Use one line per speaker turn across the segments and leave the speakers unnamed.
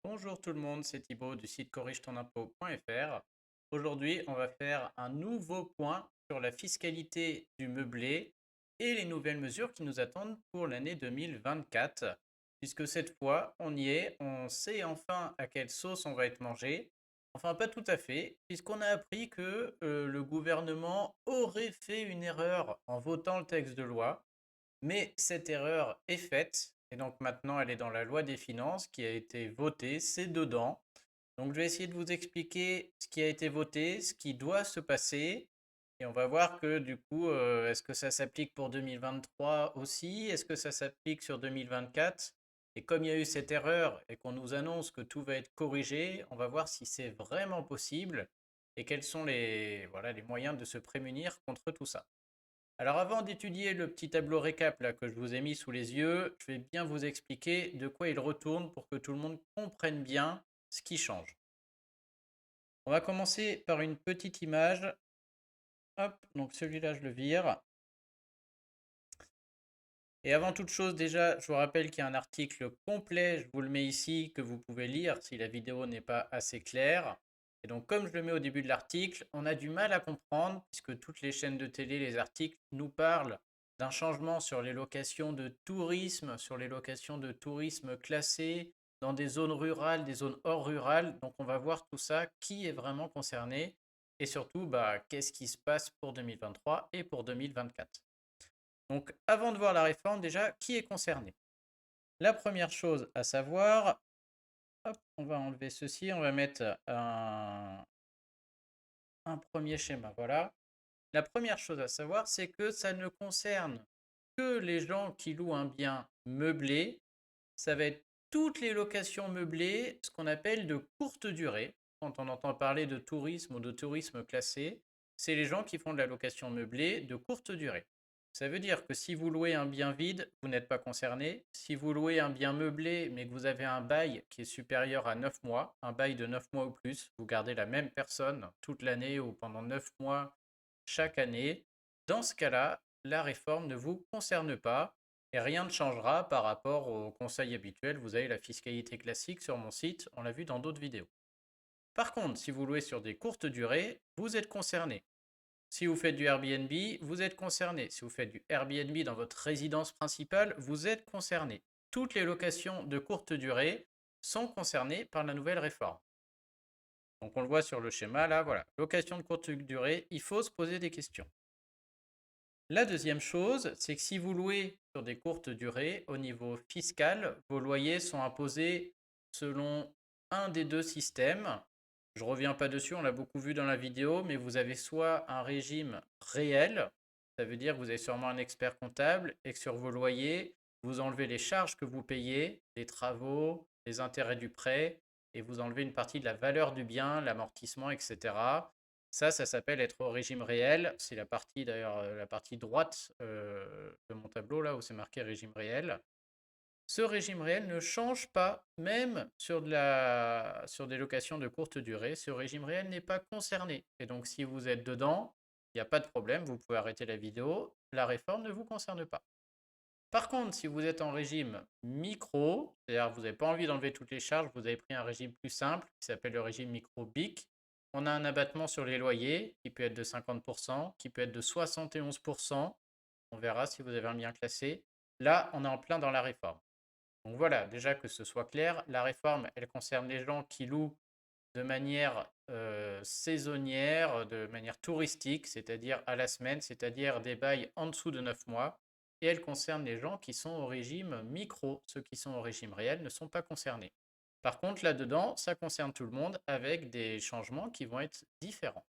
Bonjour tout le monde, c'est Thibaut du site corrigetonimpôt.fr. Aujourd'hui, on va faire un nouveau point sur la fiscalité du meublé et les nouvelles mesures qui nous attendent pour l'année 2024. Puisque cette fois, on y est, on sait enfin à quelle sauce on va être mangé. Enfin, pas tout à fait, puisqu'on a appris que le gouvernement aurait fait une erreur en votant le texte de loi. Mais cette erreur est faite, et donc maintenant elle est dans la loi des finances qui a été votée, c'est dedans. Donc je vais essayer de vous expliquer ce qui a été voté, ce qui doit se passer, et on va voir que du coup, est-ce que ça s'applique pour 2023 aussi? Est-ce que ça s'applique sur 2024? Et comme il y a eu cette erreur et qu'on nous annonce que tout va être corrigé, on va voir si c'est vraiment possible et quels sont voilà, les moyens de se prémunir contre tout ça. Alors avant d'étudier le petit tableau récap là, que je vous ai mis sous les yeux, je vais bien vous expliquer de quoi il retourne pour que tout le monde comprenne bien ce qui change. On va commencer par une petite image. Hop, donc celui-là je le vire. Et avant toute chose, déjà, je vous rappelle qu'il y a un article complet, je vous le mets ici, que vous pouvez lire si la vidéo n'est pas assez claire. Et donc, comme je le mets au début de l'article, on a du mal à comprendre, puisque toutes les chaînes de télé, les articles nous parlent d'un changement sur les locations de tourisme, sur les locations de tourisme classées, dans des zones rurales, des zones hors rurales. Donc, on va voir tout ça, qui est vraiment concerné, et surtout, qu'est-ce qui se passe pour 2023 et pour 2024. Donc, avant de voir la réforme, déjà, qui est concerné? La première chose à savoir, hop, on va enlever ceci, on va mettre un premier schéma, voilà. La première chose à savoir, c'est que ça ne concerne que les gens qui louent un bien meublé. Ça va être toutes les locations meublées, ce qu'on appelle de courte durée. Quand on entend parler de tourisme ou de tourisme classé, c'est les gens qui font de la location meublée de courte durée. Ça veut dire que si vous louez un bien vide, vous n'êtes pas concerné. Si vous louez un bien meublé, mais que vous avez un bail qui est supérieur à 9 mois, un bail de 9 mois ou plus, vous gardez la même personne toute l'année ou pendant 9 mois chaque année, dans ce cas-là, la réforme ne vous concerne pas et rien ne changera par rapport au conseil habituel. Vous avez la fiscalité classique sur mon site, on l'a vu dans d'autres vidéos. Par contre, si vous louez sur des courtes durées, vous êtes concerné. Si vous faites du Airbnb, vous êtes concerné. Si vous faites du Airbnb dans votre résidence principale, vous êtes concerné. Toutes les locations de courte durée sont concernées par la nouvelle réforme. Donc on le voit sur le schéma là, voilà. Location de courte durée, il faut se poser des questions. La deuxième chose, c'est que si vous louez sur des courtes durées, au niveau fiscal, vos loyers sont imposés selon un des deux systèmes. Je ne reviens pas dessus, on l'a beaucoup vu dans la vidéo, mais vous avez soit un régime réel, ça veut dire que vous avez sûrement un expert comptable, et que sur vos loyers, vous enlevez les charges que vous payez, les travaux, les intérêts du prêt, et vous enlevez une partie de la valeur du bien, l'amortissement, etc. Ça s'appelle être au régime réel. C'est la partie d'ailleurs, la partie droite de mon tableau là où c'est marqué régime réel. Ce régime réel ne change pas, même sur des locations de courte durée. Ce régime réel n'est pas concerné. Et donc, si vous êtes dedans, il n'y a pas de problème, vous pouvez arrêter la vidéo. La réforme ne vous concerne pas. Par contre, si vous êtes en régime micro, c'est-à-dire que vous n'avez pas envie d'enlever toutes les charges, vous avez pris un régime plus simple qui s'appelle le régime micro BIC, on a un abattement sur les loyers qui peut être de 50%, qui peut être de 71%. On verra si vous avez un bien classé. Là, on est en plein dans la réforme. Donc voilà, déjà que ce soit clair, la réforme, elle concerne les gens qui louent de manière saisonnière, de manière touristique, c'est-à-dire à la semaine, c'est-à-dire des bails en dessous de 9 mois. Et elle concerne les gens qui sont au régime micro. Ceux qui sont au régime réel ne sont pas concernés. Par contre, là-dedans, ça concerne tout le monde avec des changements qui vont être différents.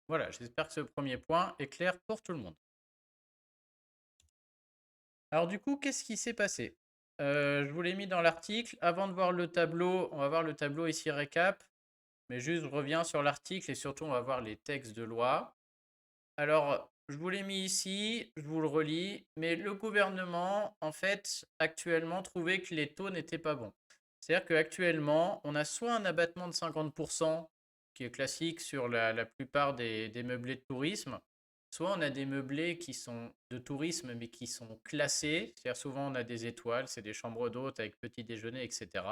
Voilà, j'espère que ce premier point est clair pour tout le monde. Alors du coup, qu'est-ce qui s'est passé? Je vous l'ai mis dans l'article. Avant de voir le tableau, on va voir le tableau ici récap. Mais juste, je reviens sur l'article et surtout, on va voir les textes de loi. Alors, je vous l'ai mis ici, je vous le relis, mais le gouvernement, en fait, actuellement, trouvait que les taux n'étaient pas bons. C'est-à-dire qu'actuellement, on a soit un abattement de 50%, qui est classique sur la plupart des meublés de tourisme, soit on a des meublés qui sont de tourisme, mais qui sont classés. C'est-à-dire souvent, on a des étoiles, c'est des chambres d'hôtes avec petit déjeuner, etc.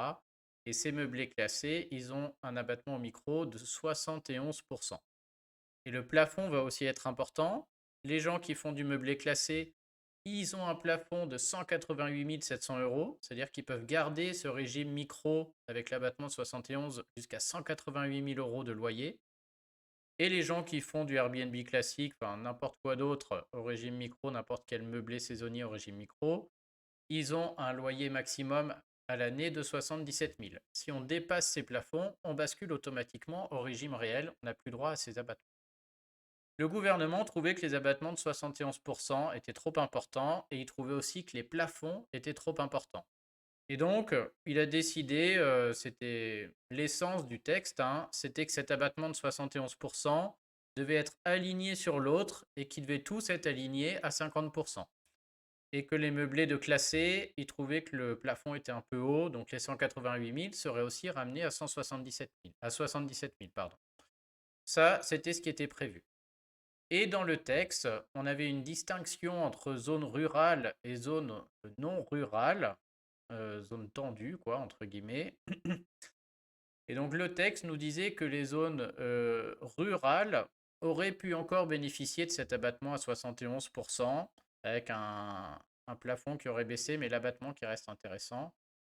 Et ces meublés classés, ils ont un abattement au micro de 71%. Et le plafond va aussi être important. Les gens qui font du meublé classé, ils ont un plafond de 188 700 euros, c'est-à-dire qu'ils peuvent garder ce régime micro avec l'abattement de 71 jusqu'à 188 000 euros de loyer. Et les gens qui font du Airbnb classique, enfin n'importe quoi d'autre au régime micro, n'importe quel meublé saisonnier au régime micro, ils ont un loyer maximum à l'année de 77 000. Si on dépasse ces plafonds, on bascule automatiquement au régime réel, on n'a plus droit à ces abattements. Le gouvernement trouvait que les abattements de 71% étaient trop importants et il trouvait aussi que les plafonds étaient trop importants. Et donc, il a décidé, c'était l'essence du texte, hein, c'était que cet abattement de 71% devait être aligné sur l'autre et qu'ils devaient tous être alignés à 50%. Et que les meublés de classé, ils trouvaient que le plafond était un peu haut, donc les 188 000 seraient aussi ramenés à 177 000, à 77 000, pardon. Ça, c'était ce qui était prévu. Et dans le texte, on avait une distinction entre zone rurale et zone non rurale, zone tendue, quoi, entre guillemets. Et donc le texte nous disait que les zones rurales auraient pu encore bénéficier de cet abattement à 71%, avec un plafond qui aurait baissé, mais l'abattement qui reste intéressant.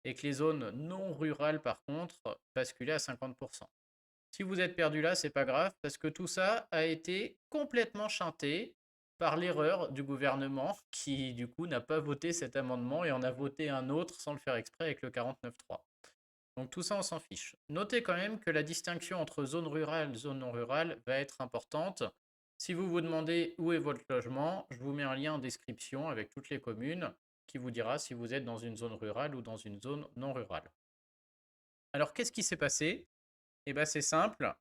Et que les zones non rurales, par contre, basculaient à 50%. Si vous êtes perdu là, c'est pas grave, parce que tout ça a été complètement chanté par l'erreur du gouvernement qui, du coup, n'a pas voté cet amendement et en a voté un autre sans le faire exprès avec le 49.3. Donc tout ça, on s'en fiche. Notez quand même que la distinction entre zone rurale et zone non rurale va être importante. Si vous vous demandez où est votre logement, je vous mets un lien en description avec toutes les communes qui vous dira si vous êtes dans une zone rurale ou dans une zone non rurale. Alors, qu'est-ce qui s'est passé? Eh bien, c'est simple.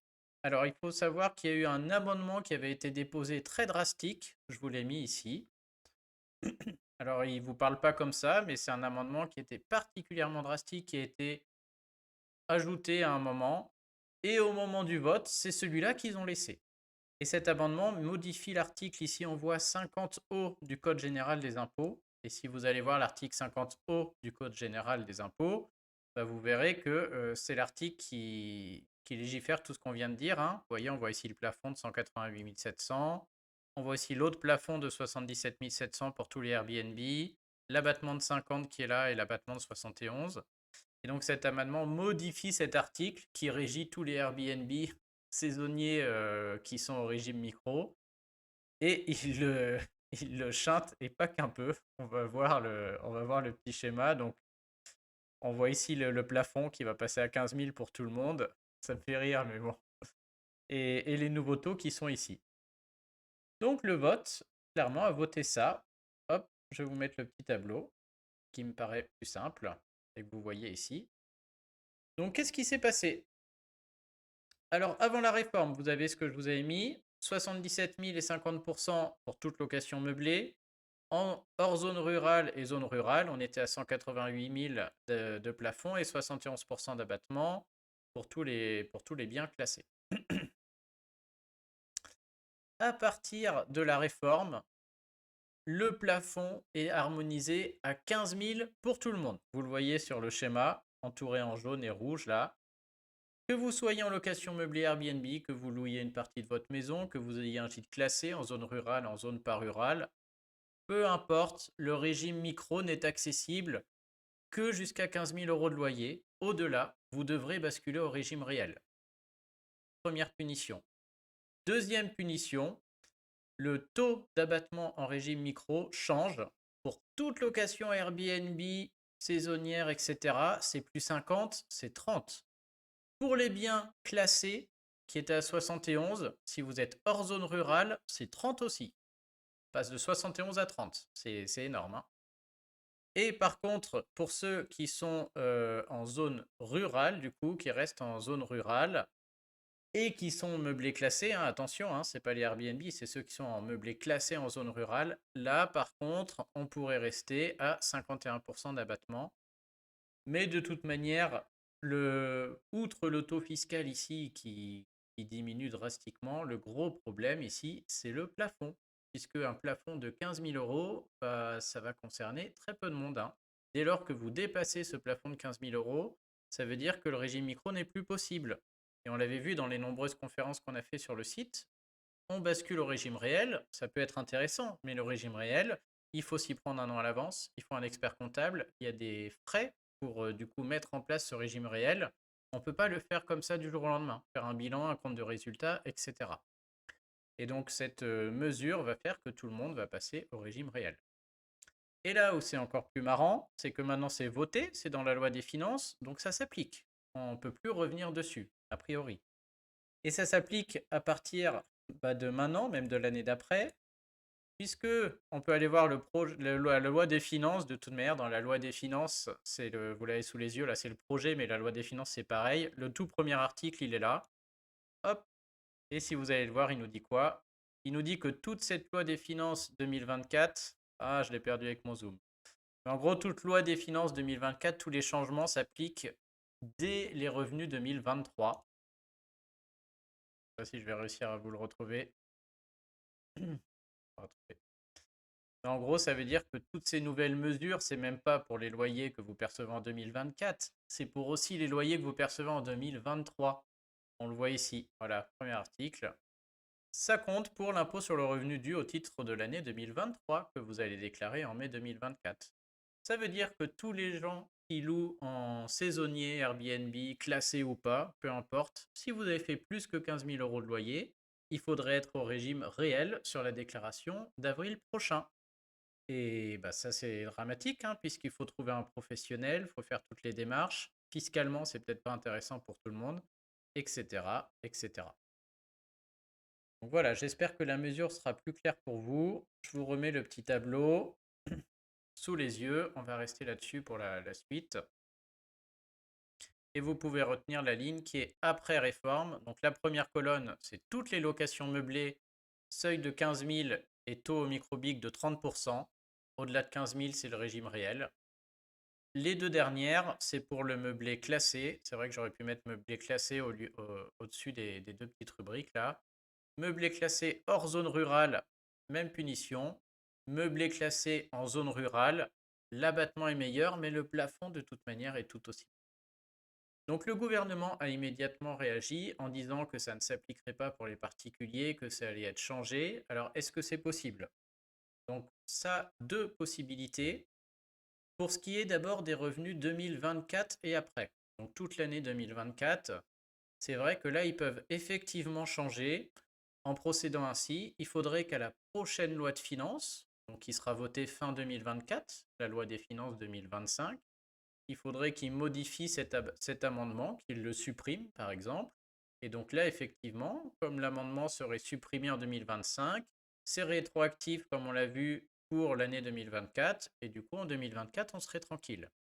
Alors, il faut savoir qu'il y a eu un amendement qui avait été déposé très drastique. Je vous l'ai mis ici. Alors, il ne vous parle pas comme ça, mais c'est un amendement qui était particulièrement drastique, qui a été ajouté à un moment. Et au moment du vote, c'est celui-là qu'ils ont laissé. Et cet amendement modifie l'article, ici on voit 50O du Code général des impôts. Et si vous allez voir l'article 50O du Code général des impôts, bah, vous verrez que c'est l'article qui légifère tout ce qu'on vient de dire, hein. Vous voyez, on voit ici le plafond de 188 700. On voit aussi l'autre plafond de 77 700 pour tous les Airbnb. L'abattement de 50 qui est là et l'abattement de 71. Et donc cet amendement modifie cet article qui régit tous les Airbnb saisonniers qui sont au régime micro. Et il le chante, et pas qu'un peu. On va voir le petit schéma. Donc on voit ici le plafond qui va passer à 15 000 pour tout le monde. Ça me fait rire, mais bon. Et les nouveaux taux qui sont ici. Donc le vote, clairement, a voté ça. Hop, je vais vous mettre le petit tableau qui me paraît plus simple et que vous voyez ici. Donc qu'est-ce qui s'est passé? Alors, avant la réforme, vous avez ce que je vous avais mis, 77 000 et 50% pour toute location meublée. Hors zone rurale et zone rurale, on était à 188 000 de plafond et 71% d'abattement pour tous les biens classés. À partir de la réforme, le plafond est harmonisé à 15 000 pour tout le monde. Vous le voyez sur le schéma, entouré en jaune et rouge là. Que vous soyez en location meublée Airbnb, que vous louiez une partie de votre maison, que vous ayez un gîte classé en zone rurale, en zone pas rurale, peu importe, le régime micro n'est accessible que jusqu'à 15 000 euros de loyer. Au-delà, vous devrez basculer au régime réel. Première punition. Deuxième punition, le taux d'abattement en régime micro change. Pour toute location Airbnb, saisonnière, etc., c'est plus 50, c'est 30. Pour les biens classés, qui étaient à 71, si vous êtes hors zone rurale, c'est 30 aussi. Passe de 71 à 30, c'est énorme, hein. Et par contre, pour ceux qui sont en zone rurale, du coup, qui restent en zone rurale et qui sont meublés classés, hein, attention, hein, c'est pas les Airbnb, c'est ceux qui sont en meublés classés en zone rurale. Là, par contre, on pourrait rester à 51% d'abattement. Mais de toute manière, outre le taux fiscal ici qui diminue drastiquement, le gros problème ici, c'est le plafond. Puisque un plafond de 15 000 euros, bah, ça va concerner très peu de monde, hein. Dès lors que vous dépassez ce plafond de 15 000 euros, ça veut dire que le régime micro n'est plus possible. Et on l'avait vu dans les nombreuses conférences qu'on a fait sur le site, on bascule au régime réel, ça peut être intéressant, mais le régime réel, il faut s'y prendre un an à l'avance, il faut un expert comptable, il y a des frais pour du coup mettre en place ce régime réel. On ne peut pas le faire comme ça du jour au lendemain, faire un bilan, un compte de résultats, etc. Et donc cette mesure va faire que tout le monde va passer au régime réel. Et là où c'est encore plus marrant, c'est que maintenant c'est voté, c'est dans la loi des finances, donc ça s'applique. On ne peut plus revenir dessus, a priori. Et ça s'applique à partir de maintenant, même de l'année d'après, puisque on peut aller voir la loi des finances de toute manière. Dans la loi des finances, vous l'avez sous les yeux, là c'est le projet, mais la loi des finances c'est pareil. Le tout premier article, il est là. Hop. Et si vous allez le voir, il nous dit quoi? Il nous dit que toute cette loi des finances 2024, ah je l'ai perdu avec mon zoom. Mais en gros, toute loi des finances 2024, tous les changements s'appliquent dès les revenus 2023. Je ne sais pas si je vais réussir à vous le retrouver. Mais en gros, ça veut dire que toutes ces nouvelles mesures, c'est même pas pour les loyers que vous percevez en 2024, c'est pour aussi les loyers que vous percevez en 2023. On le voit ici. Voilà, premier article. Ça compte pour l'impôt sur le revenu dû au titre de l'année 2023 que vous allez déclarer en mai 2024. Ça veut dire que tous les gens qui louent en saisonnier, Airbnb, classé ou pas, peu importe, si vous avez fait plus que 15 000 euros de loyer, il faudrait être au régime réel sur la déclaration d'avril prochain. Et bah, ça, c'est dramatique, hein, puisqu'il faut trouver un professionnel, il faut faire toutes les démarches. Fiscalement, c'est peut-être pas intéressant pour tout le monde, etc., etc. Donc voilà, j'espère que la mesure sera plus claire pour vous. Je vous remets le petit tableau sous les yeux. On va rester là-dessus pour la suite. Et vous pouvez retenir la ligne qui est après réforme. Donc la première colonne, c'est toutes les locations meublées, seuil de 15 000 et taux au microbic de 30%. Au-delà de 15 000, c'est le régime réel. Les deux dernières, c'est pour le meublé classé. C'est vrai que j'aurais pu mettre meublé classé au-dessus des deux petites rubriques là. Meublé classé hors zone rurale, même punition. Meublé classé en zone rurale, l'abattement est meilleur, mais le plafond de toute manière est tout aussi. Donc le gouvernement a immédiatement réagi en disant que ça ne s'appliquerait pas pour les particuliers, que ça allait être changé. Alors est-ce que c'est possible? Donc ça, deux possibilités. Pour ce qui est d'abord des revenus 2024 et après, donc toute l'année 2024, c'est vrai que là, ils peuvent effectivement changer. En procédant ainsi, il faudrait qu'à la prochaine loi de finances, donc qui sera votée fin 2024, la loi des finances 2025, il faudrait qu'ils modifient cet amendement, qu'ils le suppriment par exemple. Et donc là, effectivement, comme l'amendement serait supprimé en 2025, c'est rétroactif comme on l'a vu pour l'année 2024, et du coup en 2024, on serait tranquille.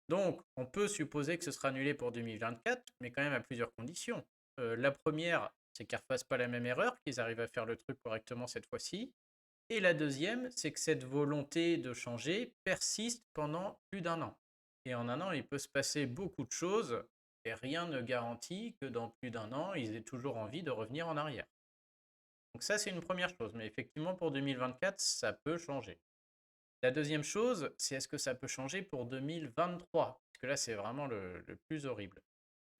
Donc, on peut supposer que ce sera annulé pour 2024, mais quand même à plusieurs conditions. La première, c'est qu'ils ne refassent pas la même erreur, qu'ils arrivent à faire le truc correctement cette fois-ci. Et la deuxième, c'est que cette volonté de changer persiste pendant plus d'un an. Et en un an, il peut se passer beaucoup de choses, et rien ne garantit que dans plus d'un an, ils aient toujours envie de revenir en arrière. Donc ça, c'est une première chose, mais effectivement, pour 2024, ça peut changer. La deuxième chose, c'est est-ce que ça peut changer pour 2023? Parce que là, c'est vraiment le plus horrible.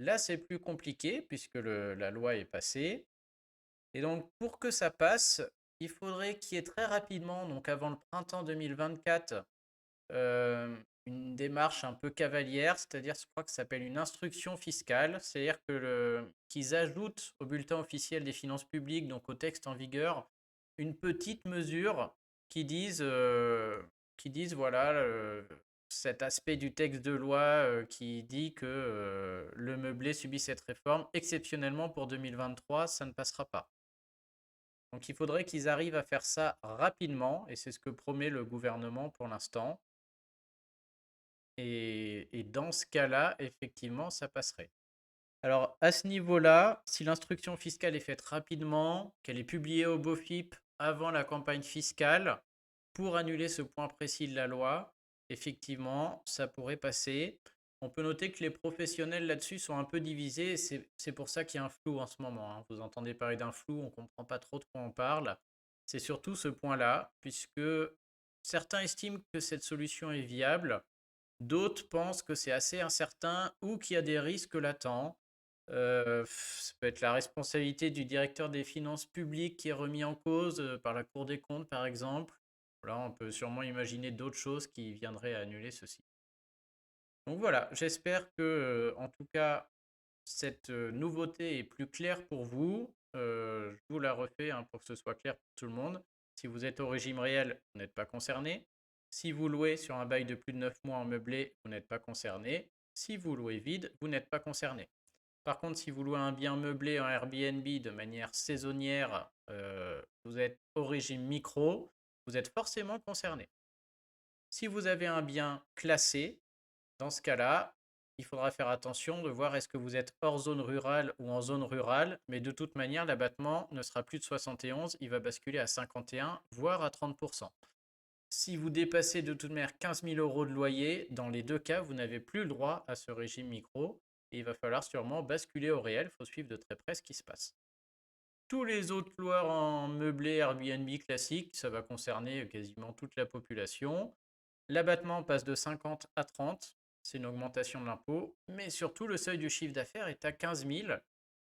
Là, c'est plus compliqué puisque la loi est passée. Et donc, pour que ça passe, il faudrait qu'il y ait très rapidement, donc avant le printemps 2024, une démarche un peu cavalière, c'est-à-dire, je crois que ça s'appelle une instruction fiscale, c'est-à-dire qu'ils ajoutent au bulletin officiel des finances publiques, donc au texte en vigueur, une petite mesure qui disent, voilà, cet aspect du texte de loi qui dit que le meublé subit cette réforme, exceptionnellement pour 2023, ça ne passera pas. Donc il faudrait qu'ils arrivent à faire ça rapidement, et c'est ce que promet le gouvernement pour l'instant. Et dans ce cas-là, effectivement, ça passerait. Alors, à ce niveau-là, si l'instruction fiscale est faite rapidement, qu'elle est publiée au BOFIP avant la campagne fiscale, pour annuler ce point précis de la loi, effectivement, ça pourrait passer. On peut noter que les professionnels là-dessus sont un peu divisés. C'est pour ça qu'il y a un flou en ce moment, hein. Vous entendez parler d'un flou, on ne comprend pas trop de quoi on parle. C'est surtout ce point-là, puisque certains estiment que cette solution est viable. D'autres pensent que c'est assez incertain ou qu'il y a des risques latents. Ça peut être la responsabilité du directeur des finances publiques qui est remis en cause par la Cour des comptes, par exemple. Là, on peut sûrement imaginer d'autres choses qui viendraient à annuler ceci. Donc voilà, j'espère que, en tout cas, cette nouveauté est plus claire pour vous. Je vous la refais hein, pour que ce soit clair pour tout le monde. Si vous êtes au régime réel, vous n'êtes pas concerné. Si vous louez sur un bail de plus de 9 mois en meublé, vous n'êtes pas concerné. Si vous louez vide, vous n'êtes pas concerné. Par contre, si vous louez un bien meublé en Airbnb de manière saisonnière, vous êtes au régime micro, vous êtes forcément concerné. Si vous avez un bien classé, dans ce cas-là, il faudra faire attention de voir est-ce que vous êtes hors zone rurale ou en zone rurale, mais de toute manière, l'abattement ne sera plus de 71, il va basculer à 51, voire à 30%. Si vous dépassez de toute manière 15 000 euros de loyer, dans les deux cas, vous n'avez plus le droit à ce régime micro et il va falloir sûrement basculer au réel. Il faut suivre de très près ce qui se passe. Tous les autres loueurs en meublé Airbnb classique, ça va concerner quasiment toute la population. L'abattement passe de 50 à 30, c'est une augmentation de l'impôt, mais surtout le seuil du chiffre d'affaires est à 15 000.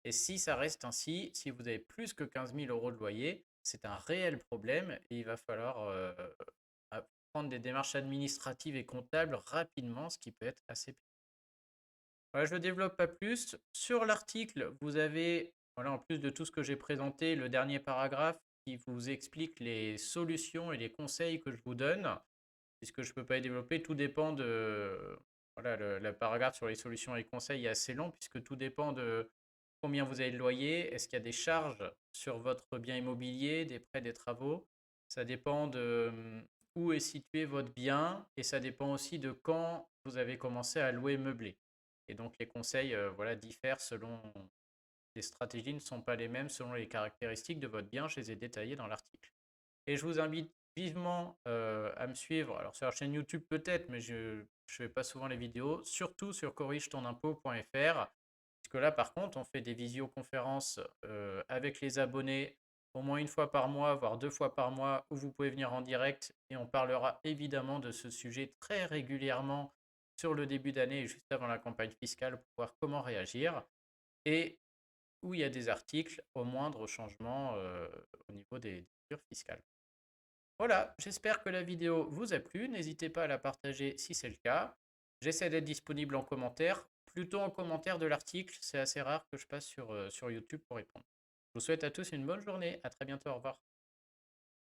Et si ça reste ainsi, si vous avez plus que 15 000 euros de loyer, c'est un réel problème et il va falloir prendre des démarches administratives et comptables rapidement, ce qui peut être assez pénible. Voilà, je ne développe pas plus. Sur l'article, vous avez, voilà, en plus de tout ce que j'ai présenté, le dernier paragraphe qui vous explique les solutions et les conseils que je vous donne, puisque je ne peux pas les développer. Tout dépend de... Voilà, le paragraphe sur les solutions et les conseils est assez long, puisque tout dépend de combien vous avez de loyer, est-ce qu'il y a des charges sur votre bien immobilier, des prêts, des travaux. Ça dépend de où est situé votre bien et ça dépend aussi de quand vous avez commencé à louer meublé. Et donc les conseils voilà, diffèrent selon... Les stratégies ne sont pas les mêmes selon les caractéristiques de votre bien, je les ai détaillées dans l'article. Et je vous invite vivement à me suivre, alors sur la chaîne YouTube peut-être, mais je ne fais pas souvent les vidéos, surtout sur corrigetonimpôt.fr, puisque là par contre on fait des visioconférences avec les abonnés au moins une fois par mois, voire 2 fois par mois, où vous pouvez venir en direct et on parlera évidemment de ce sujet très régulièrement sur le début d'année et juste avant la campagne fiscale pour voir comment réagir et où il y a des articles au moindre changement au niveau des mesures fiscales. Voilà, j'espère que la vidéo vous a plu. N'hésitez pas à la partager si c'est le cas. J'essaie d'être disponible en commentaire, plutôt en commentaire de l'article. C'est assez rare que je passe sur YouTube pour répondre. Je vous souhaite à tous une bonne journée. À très bientôt. Au revoir.